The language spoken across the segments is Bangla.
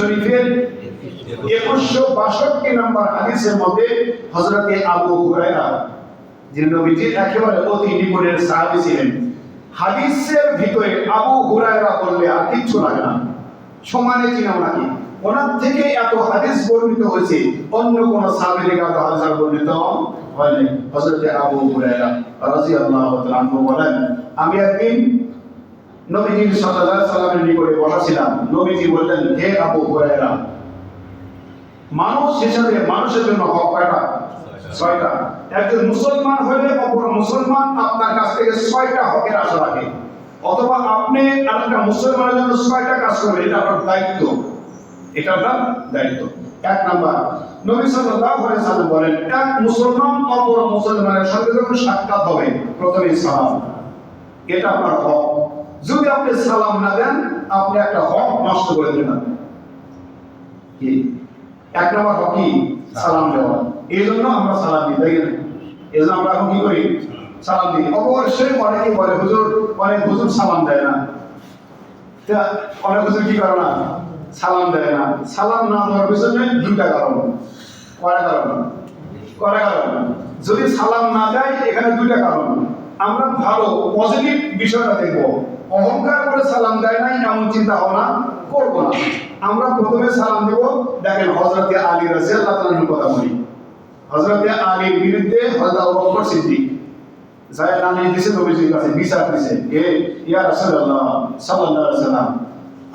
শরীফের 2162 নম্বর হাদিসের মধ্যে হযরতে আবু হুরায়রা, যিনি নবীজির একেবারে অতি নিকটের সাহাবী ছিলেন, হাদিসের ভিতরে আবু হুরায়রা বললে আর কিচ্ছু লাগে না, সমানে চিনাও নাকি, ওনার থেকে এত হাদিস বর্ণিত হয়েছে অন্য কোন সাহাবী থেকে এত হাদিস বর্ণিত হয়নি। হযরতে আবু হুরায়রা রাদিয়াল্লাহু তাআলা আনহু বলেন, আমি একদিন নবীজি সাল্লাল্লাহু আলাইহি সাল্লামের নিকটে বসা ছিলাম। নবীজি বললেন, হে আবু হুরায়রা, মানুষ হিসেবে মানুষের জন্য হক কয়টা? 6টা। একজন মুসলমান হলে অপর মুসলমান আপনার কাছ থেকে 6টা হকের আশা রাখে, অথবা আপনি আরেকটা মুসলমানের জন্য 6টা কাজ করবেন, এটা আপনার দায়িত্ব, এটা আপনার দায়িত্ব। 1 নাম্বার, নবী সাল্লাল্লাহু আলাইহি সাল্লাম বলেন, এক মুসলমান অপর মুসলমানের সঙ্গে যখন সাক্ষাৎ হবে প্রথমে সালাম, এটা আপনার হক। যদি আপনি সালাম না দেন আপনি একটা হক নষ্ট করে দিলেন। কি 1 নম্বর হক? কি? সালাম দেওয়া। এই জন্য আমরা সালাম দিই, তাই না? এই জন্য আমরা এখন কি করি? সালাম দিই। অবশ্যই অনেকে বলে, হুজুর অনেক হুজুর সালাম দেয় না, অনেক হুজুর কি করে না? সালাম দেয় না। সালাম না দেওয়ার পিছনে 2টা কারণ। কয়টা কারণ? যদি সালাম না দেয় এখানে 2টা কারণ। আমরা ভালো পজিটিভ বিষয়টা দেখব, অহংকার করে সালাম দেয় নাই এমন চিন্তা ভাবনা করব না। আমরা প্রথমে সালাম দেব, দেখেন হযরতে আলী রাদিয়াল্লাহু তাআলার কথা বলি। হযরতে আলীর বিরুদ্ধে হযরত আবু বকর সিদ্দিক যায় নামে দিয়েছে নবীজির কাছে, বিচার দিয়েছে, ইয়া রাসূলুল্লাহ সাল্লাল্লাহু আলাইহি ওয়াসাল্লাম,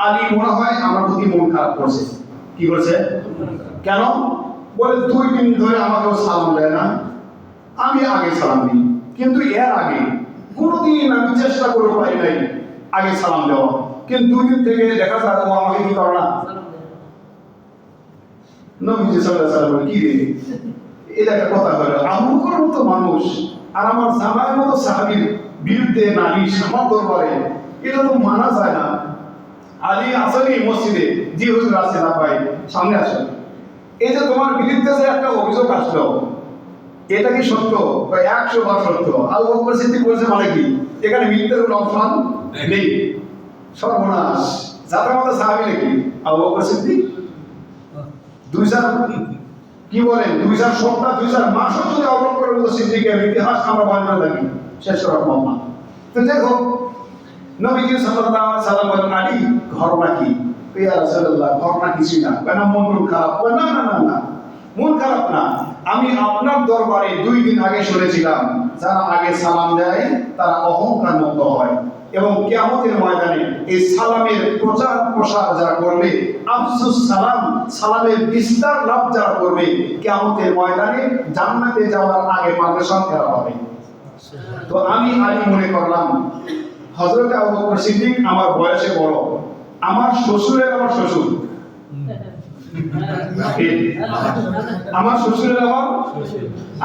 আলী মনে হয় আমার প্রতি মন খারাপ করছে। কি করছে? কেন? বলে 2 দিন ধরে আমাকে সালাম দেয় না, আমি আগে সালাম দিই, কিন্তু এর আগে কোনোদিন আমি চেষ্টা করে পাই নাই আগে সালাম দেওয়া, কিন্তু 2 দিন থেকে দেখা যায় ও আমাকে কি করে না। নবীজি সাল্লাল্লাহু আলাইহি ওয়াসাল্লাম কি রে, এটা একটা কথা হলো, আবু বকর মতো মানুষ আর আমার জামাইয়ের মতো সাহাবীর বিরুদ্ধে নালিশ আমার দরবারে, এটা তো মানা যায় না। আলী আসেনি মসজিদে, জি হুজুর আছে, না ভাই সামনে আসেন, এই যে তোমার বিরুদ্ধে যে একটা অভিযোগ আসলো, এটা কি সত্য? 100 বার সত্য। আবু বকর সিদ্দিক বলছে, মানে কি এখানে মিথ্যার কোনো অপশন নেই। সর্বনাশ, যাদের মতো সাহাবী নাকি আবু বকর সিদ্দিক? 2000 কি বলেন, 2000 সপ্তাহ 2000 মাসও যদি আবু বকরের মতো সিদ্দিকের ইতিহাস আমরা বর্ণনা দেখি শেষ করা সম্ভব না। তো দেখো নবীজি সাল্লাল্লাহু আলাইহি সাল্লাম বলেন, আলী ঘটনা কি? ইয়া রাসূলুল্লাহ, ঘটনা কিছুই না। কেন মন খারাপ? না না না না, মন খারাপ না, আমি আপনার দরবারে 2 দিন আগে শুনেছিলাম যারা আগে সালাম দেয় তারা অহংকার মুক্ত হয়, এবং কিয়ামতের ময়দানে এই সালামের প্রচার প্রসার যারা করবে, আফসুস সালাম, সালামের বিস্তার লাভ যারা করবে, কিয়ামতের ময়দানে জান্নাতে যাওয়ার আগে পারমিশন দেওয়া হবে। তো আমি আলী মনে করলাম হযরত আবু বকর সিদ্দিক আমার বয়সে বড়, আমার শ্বশুরের আমার শ্বশুর, আমার শ্বশুরের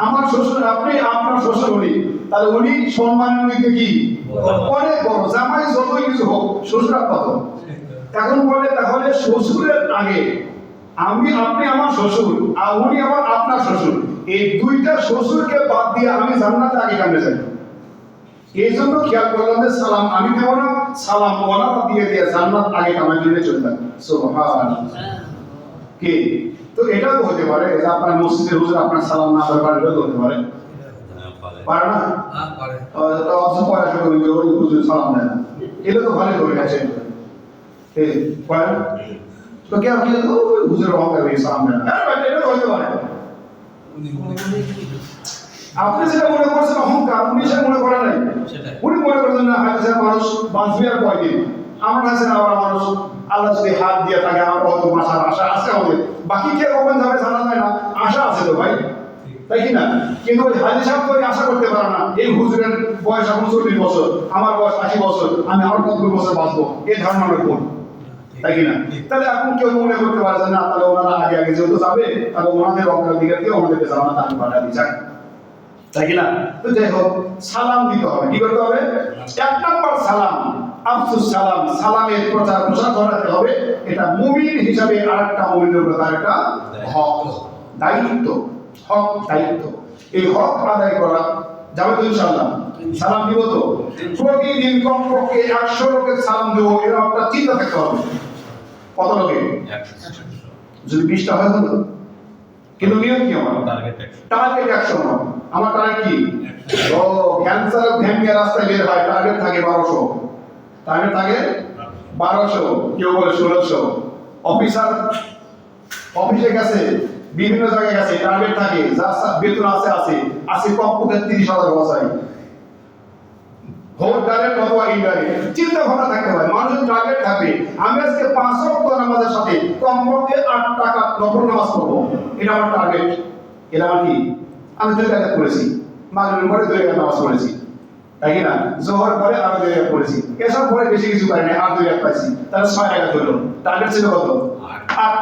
আমার শ্বশুর, আপনি আপনার শ্বশুর উনি, তাহলে উনি সম্মানের দিকে কি অনেক বড়, জামাই যতই কিছু হোক শ্বশুর কত। এখন বলে তাহলে শ্বশুরের আগে আমি, আপনি আমার শ্বশুর আর উনি আমার আপনার শ্বশুর, এই 2টা শ্বশুরকে বাদ দিয়ে আমি জান্নাতে আগে কেমনে যাই? এই জন্য খেয়াল করলাম যে সালাম আমি দেব না, সালাম ওনারা দিয়ে দিয়ে জান্নাত আগে কামাই করে চলে যাবে। সুবহানাল্লাহ। কি তো এটা তো হতে পারে যে আপনার মসজিদের হুজুর আপনার সালাম না দেওয়ার কারণে তো হতে পারে, পারে না? পারে। তো অবশ্য পরে আসলে ওই হুজুর সালাম দেয় না, এটা তো ভালো করে আছে। এই পারে তো কে আপনি তো হুজুর অহংকার করে সালাম দেয় না, আরে ভাই এটা তো হতে পারে। আপনি যেটা মনে করছেন অহংকার, উনি সেটা মনে করেন নাই। উনি মনে করছেন না হাদিসের মানুষ বাঁচবে আর কয়দিন, আমার কাছে আমরা মানুষ আল্লাহ যদি হাত দিয়ে থাকে আমার কত বাঁচার আশা আছে আমাদের, বাকি কে কখন যাবে জানা যায় না, আশা আছে তো ভাই, তাই কি না? কিন্তু ওই হাজি সাহেব তো আশা করতে পারে না এই হুজুরের বয়স এখন 40 বছর, আমার বয়স 80 বছর, আমি আরো 90 বছর বাঁচবো, এই ধারণা আমরা কোন, তাই কি না? তাহলে এখন কেউ মনে করতে পারে না তাহলে ওনারা আগে আগে যেহেতু যাবে তাহলে ওনাদের অগ্রাধিকার দিয়ে ওনাদেরকে জান্নাতে আমি পাঠিয়ে দিই, তাই কি না? তো যাই হোক, সালাম দিতে হবে। কি করতে হবে? 1 নাম্বার সালাম, আফসুস সালাম, সালামের প্রচার প্রসার করাতে হবে। এটা মুমিন হিসাবে আরেকটা মুমিনের উপর তার একটা হক, দায়িত্ব, হক দায়িত্ব। এই হক আদায় করা যাবে তো ইনশাআল্লাহ? সালাম দিব তো প্রতিদিন কমপক্ষে 100 লোকের সালাম দেবো, এরা একটা চিন্তা থাকতে হবে। কত লোকে? যদি 20টা হয় হলো, কিন্তু নিয়ম কি আমার? টার্গেট 100 নয়, আমার টার্গেট কি? ও ক্যান্সার ভেঙে রাস্তায় বের হয়, টার্গেট থাকে 1200, টার্গেট থাকে 1200, কেউ বলে 1600। অফিসার অফিসে গেছে, বিভিন্ন জায়গায় গেছে, টার্গেট থাকে, যার বেতন আছে কমপক্ষে 30,000 বসাই। ভোট ডাইরেক্ট অথবা ইনডাইরেক্ট, চিন্তা ভাবনা থাকতে হয়, মানুষের টার্গেট থাকবে। আমি আজকে 5 ওয়াক্ত নামাজের সাথে কমপক্ষে 8 টাকা নফল নামাজ পড়বো, এটা আমার টার্গেট। এটা আমার কি? আমি 2 টাকা করেছি, মাগরিবের পরে 2 টাকা নামাজ পড়েছি, তাই কি না? জোহর পরে আরো 2 টাকা পড়েছি, এসব পরে বেশি কিছু পাই না, আর 2 টাকা পাইছি, তাহলে 6 টাকা হলো। টার্গেট ছিল কত? 8।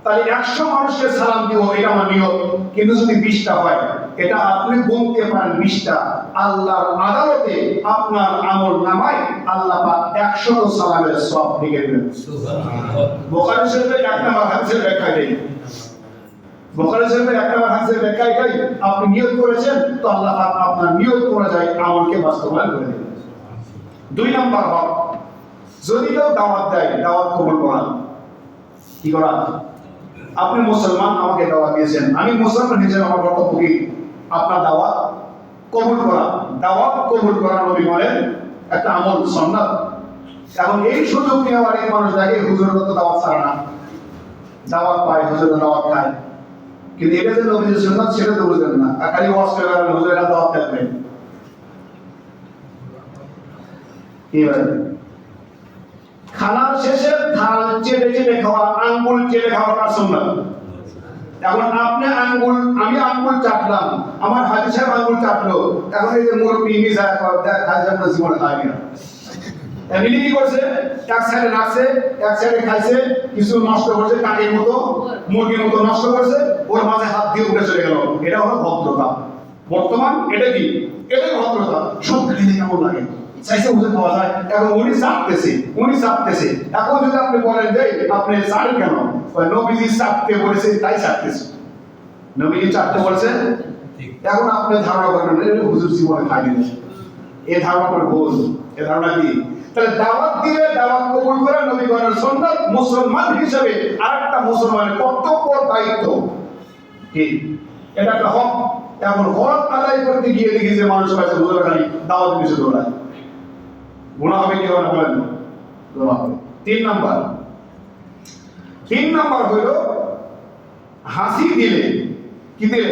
তাহলে 100 মানুষকে সালাম দিব, এটা আমার নিয়ত। কিন্তু যদি 20টা হয়, এটা আপনি গুনতে পারেন 20টা, আল্লাহর আদালতে আপনার আমল নামায় আল্লাহ পাক 100 সালামের সওয়াব লিখে দেবেন। সুবহানাল্লাহ। বুখারী শরীফে 1 নম্বর হাদিসের ব্যাখ্যা দেই। বুখারী শরীফে 1 নম্বর হাদিসের ব্যাখ্যা এটাই, আপনি নিয়ত করেছেন তো আল্লাহ পাক আপনার নিয়ত অনুযায়ী আমলকে বাস্তবায়ন করে দেবেন। 2 নম্বর হক, যদি কেউ দাওয়াত দেয়, দাওয়াত কবুল করা। কি করা? আপনি মুসলমান, আমাকে দাওয়াত দিয়েছেন, আমি মুসলমান হিসেবে আমার কর্তব্য কি? আপনার দাওয়াত কবুল করা। দাওয়াত কবুল করা নবী বলেন একটা আমল, সুন্নাত। এখন এই সুযোগ নিয়ে অনেক মানুষ দেখে হুজুরের তো দাওয়াত ছাড়ে না, দাওয়াত পায়, হুজুরের দাওয়াত খায়, কিন্তু এটা যে নবীর সুন্নাত সেটা তো বুঝলেন না, খালি ওয়াজ করে বেড়ান, হুজুরের দাওয়াত থাকবেন। কি বলেন? খানার শেষে থাল চেটে চেটে খাওয়া, আঙ্গুল চেটে খাওয়া কার সুন্নাত? এখন আপনি আঙ্গুল, আমি আঙ্গুল চাটলাম, আমার হাজি সাহেব আঙ্গুল চাটলো, এখন এই যে মুরব্বি মিজা দেখ হাজি সাহেব জীবনে খায় না, এমনি কি করছে? এক সাইডে রাখছে, এক সাইডে খাইছে, কিছু নষ্ট করছে, কাকের মতো মুরগির মতো নষ্ট করছে, ওর মাঝে হাত দিয়ে উঠে চলে গেল। এটা হলো ভদ্রতা। বর্তমান এটা কি? এটাই ভদ্রতা। সব খেলে কেমন লাগে, চাইছে বুঝে খাওয়া যায়। এখন উনি চাপতেছে। এখন যদি আপনি বলেন যে আপনি চাড়েন কেন, নবীজি চাপতে বলেছে তাই চাপতেছে, নবীজি চাপতে বলেছে, এখন আপনি ধারণা করবেন হুজুর জীবনে খাইনি, এই ধারণাটা ভুল। এই ধারণা কি? তাহলে দাওয়াত দিলে দাওয়াত কবুল করা নবী গণের সুন্নাত, মুসলমান হিসেবে আরেকটা মুসলমানের কর্তব্য, দায়িত্ব। কি? এটা একটা হক। এখন হক আদায় করতে গিয়ে দেখি যে মানুষ কাছে হুজুর খালি দাওয়াত দিতে দৌড়ায়, গুনাহ হবে কি হবে না বলেন? গুনাহ হবে। 3 নাম্বার হলো হাসি দিলে। কি দিলে?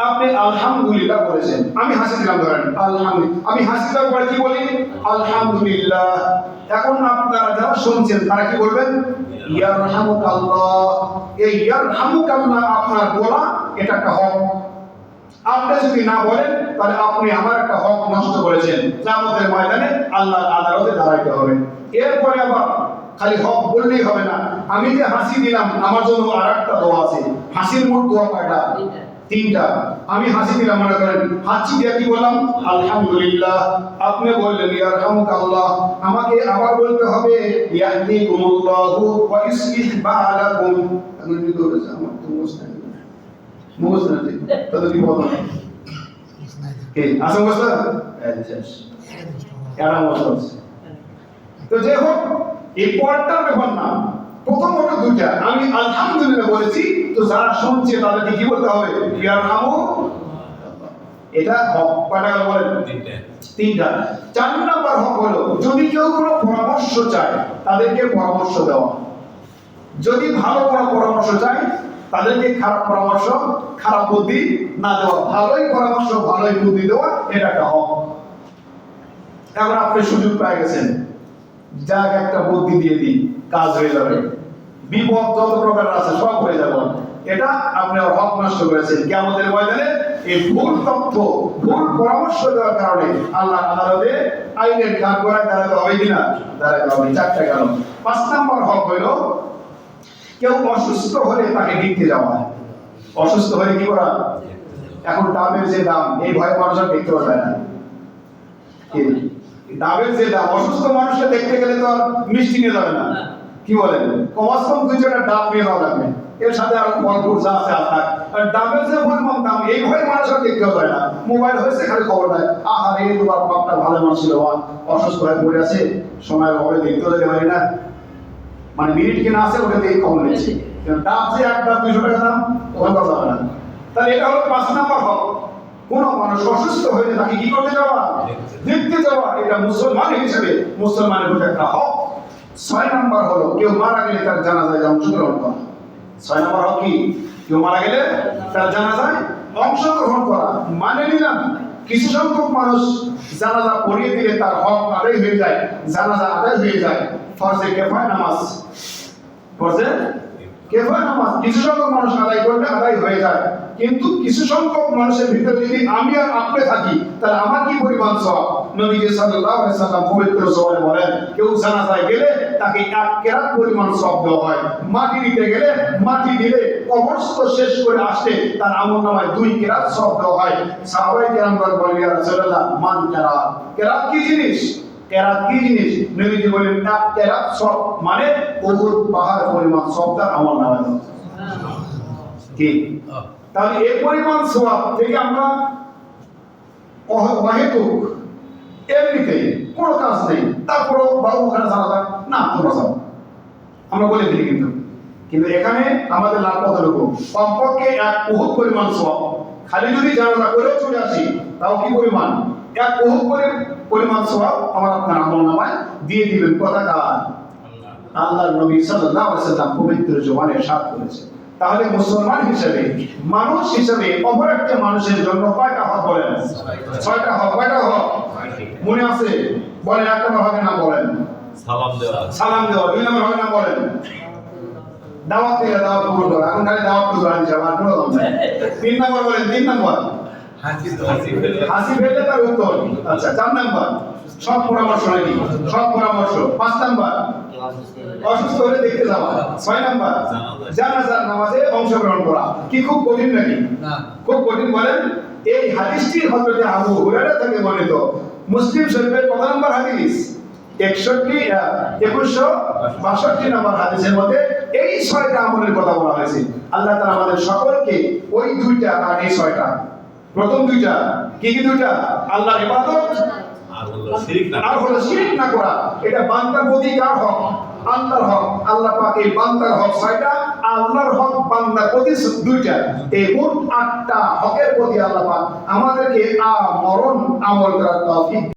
আপনি আলহামদুলিল্লাহ বলেছেন, আমি হাসি দিলাম, ধরেন আলহামদুলিল্লাহ, আমি হাসি দেওয়ার পরে কি বলি? আলহামদুলিল্লাহ। এখন আপনারা যারা শুনছেন তারা কি বলবেন? ইয়ারহামুকাল্লাহ। এই ইয়ারহামুকাল্লাহ আপনার বলা এটা একটা হক। আপনি যদি না বলেন তাহলে আপনি আমার একটা হক নষ্ট করেছেন, কিয়ামতের ময়দানে আল্লাহর আদালতে দাঁড়াইতে হবে। এরপরে আবার খালি হক বললেই হবে না, আমি যে হাসি দিলাম আমার জন্য আরেকটা দোয়া আছে। হাসির মোট দোয়া কয়টা? 3টা। আমি হাসি দিলাম, মনে করেন হাসি দিয়ে কি বললাম? আলহামদুলিল্লাহ। আপনি বললেন ইয়ারহামুকাল্লাহ, আমাকে আবার বলতে হবে ইয়াহদিকুমুল্লাহু ওয়া ইউসলিহ বালাকুম। আমি কি বলেছি? আমার তো মুখস্থ নেই, তাহলে কি বলবো? কি আসল মুখস্থ? এটা মুখস্থ। তো যে হোক, এই পয়েন্টটার ব্যাপার না, প্রথমত 2টা। আমি আলহামদুলিল্লাহ বলেছি, তো যারা শুনছে তাদেরকে কি বলতে হবে? ইয়ারহামু। এটা হক। কয়টা গেল বলেন? 3টা। 4 নাম্বার হক হলো যদি কেউ কোনো পরামর্শ চায় তাদেরকে পরামর্শ দেওয়া। যদি ভালো কোনো পরামর্শ চায় তাদেরকে খারাপ পরামর্শ, খারাপ বুদ্ধি না দেওয়া, ভালোই পরামর্শ, ভালোই বুদ্ধি দেওয়া, এটা একটা হক। এখন আপনি সুযোগ পেয়ে গেছেন, যাক একটা বুদ্ধি দিয়ে দিই, কাজ হয়ে যাবে, বিপদ যত প্রকার আছে সব হয়ে যাবে। এটা আপনি হক নষ্ট করেছেন। কিয়ামতের ময়দানে এই ভুল তথ্য, ভুল পরামর্শ দেওয়ার কারণে আল্লাহ আদালতে আইনের কাঠগড়ায় দাঁড়াতে হবে কিনা? দাঁড়াতে হবে। 4টা গেল। 5 নাম্বার হক হইল কেউ অসুস্থ হলে তাকে দেখতে যাওয়া। অসুস্থ হলে কি করা? এখন ডাবের যে দাম, এই ভয়ে মানুষ আর দেখতে পায় না। ডাবের যে দাম, অসুস্থ মানুষকে দেখতে গেলে তো আর মিষ্টি নিয়ে যাবে না, কি বলেন? কমাস কম 2-4টা ডাব নিয়ে যাওয়া লাগবে, এর সাথে আরো ফল যা আছে আপনার। আর ডাবের যে পরিমাণ দাম, এই ভয়ে মানুষ আর দেখতে পায় না। মোবাইল হয়েছে খালি খবর দেয়, আহারে তোমার বাপটা ভালো মানুষ ছিল, অসুস্থ হয়ে পড়ে আছে, সময়ের অভাবে দেখতেও যেতে পারি না। মানে মিনিট কিনা আছে ওটা দিয়ে খবর নিচ্ছি, ডাব যে এক ডাব 200 টাকা দাম ওখানে কথা হবে না। তাহলে এটা হলো 5 নাম্বার হক। কোন মানুষ অসুস্থ হয়ে তাকে কি করতে যাওয়া, দেখতে যাওয়া, এটা মুসলমান হিসেবে মুসলমানের প্রতি একটা হক। 6 নাম্বার হলো কেউ মারা গেলে তার জানাজায় অংশগ্রহণ করা। 6 নাম্বার হক কি? কেউ মারা গেলে তার জানাজায় অংশগ্রহণ করা। মানে নিলাম কিছু সংখ্যক মানুষ জানাজা পড়িয়ে দিলে তার হক আদায় হয়ে যায়, জানাজা আদায় হয়ে যায়। ফরজে কিফায়া নামাজ, ফরজে কিফায়া নামাজ কিছু সংখ্যক মানুষ আদায় করলে আদায় হয়ে যায়। কিন্তু কিছু সংখ্যক মানুষের ভিতরে যদি আমি আর আপনি থাকি তাহলে আমার কি পরিমাণ সওয়াব? নবী সাল্লাল্লাহু আলাইহি সাল্লাম পবিত্র জবানে বলেন, কেউ জানাজায় গেলে তাকে 1 কেরাত পরিমাণ সওয়াব দেওয়া হয়। মাটি দিতে গেলে, মাটি দিলে কবরস্থ শেষ করে আসলে তার আমলনামায় 2 কেরাত সওয়াব দেওয়া হয়। সাহাবায়ে কেরামগণ বলেন, ইয়া রাসূলুল্লাহ মান কেরাত? কেরাত কি জিনিস? কেরাত কি জিনিস? নবীজি বলেন 1 কেরাত সওয়াব মানে উহুদ পাহাড় পরিমাণ সওয়াব তার আমলনামায়। কি? তাহলে এই পরিমাণ সওয়াব থেকে আমরা অহেতুক এমনিতেই কোনো কাজ নেই, তারপরও বাবু ওখানে জানাজা না তোমরা যাও আমরা বলে দিই, কিন্তু এখানে আমাদের লাভ কতটুকু? কমপক্ষে 1 উহুদ পরিমাণ সওয়াব। খালি যদি জানাজা করে চলে আসি তাও কি পরিমাণ? 1 উহুদ পরিমাণ সওয়াব আমার আপনার আমলনামায় দিয়ে দিবেন। কথা কার? আল্লাহর নবী সাল্লাল্লাহু আলাইহি সাল্লাম পবিত্র জবানে সাত করেছে। তাহলে মুসলমান হিসেবে, মানুষ হিসেবে অপর একটা মানুষের জন্য কয়টা হক বলেন? 6টা হক। কয়টা হক মনে আছে? বলেন। 1 নম্বর হকের নাম বলেন। সালাম দেওয়া। সালাম দেওয়া। 2 নম্বর হকের নাম বলেন। দাওয়াত দেওয়া, দাওয়াত কবুল করা। এখন খালি দাওয়াত কবুল করা হিসাব আর কোনো দাম নাই। 3 নম্বর বলেন। 3 নম্বর হাসি ফেললে তার উত্তর। আচ্ছা 4 নম্বর সৎ পরামর্শ নাকি? সৎ পরামর্শ। 5 নম্বর অসুস্থ হলে দেখতে যাওয়া। 6 নাম্বার জানাজার নামাজে অংশগ্রহণ করা। কি খুব কঠিন নাকি? না, খুব কঠিন। বলেন এই হাদিসটি হযরত আবু হুরায়রা থেকে বর্ণিত। মুসলিম শরীফের কত নম্বর হাদিস? 2162 নম্বর হাদিসের মধ্যে এই 6টা আমলের কথা বলা হয়েছে। আল্লাহ তাআলা আমাদের সকলকে ওই 2টা আর এই 6টা, প্রথম 2টা কি কি 2টা? আল্লাহর ইবাদত আর হলো শিরক না করা। এটা বান্দার প্রতি কার হক? আল্লাহর হক। আল্লাহ পাক এই বান্দার হক 6টা, আল্লাহর হক বান্দার প্রতি 2টা। এই মোট 8টা হকের প্রতি আল্লাহ পাক আমাদেরকে আমরণ আমল করার তৌফিক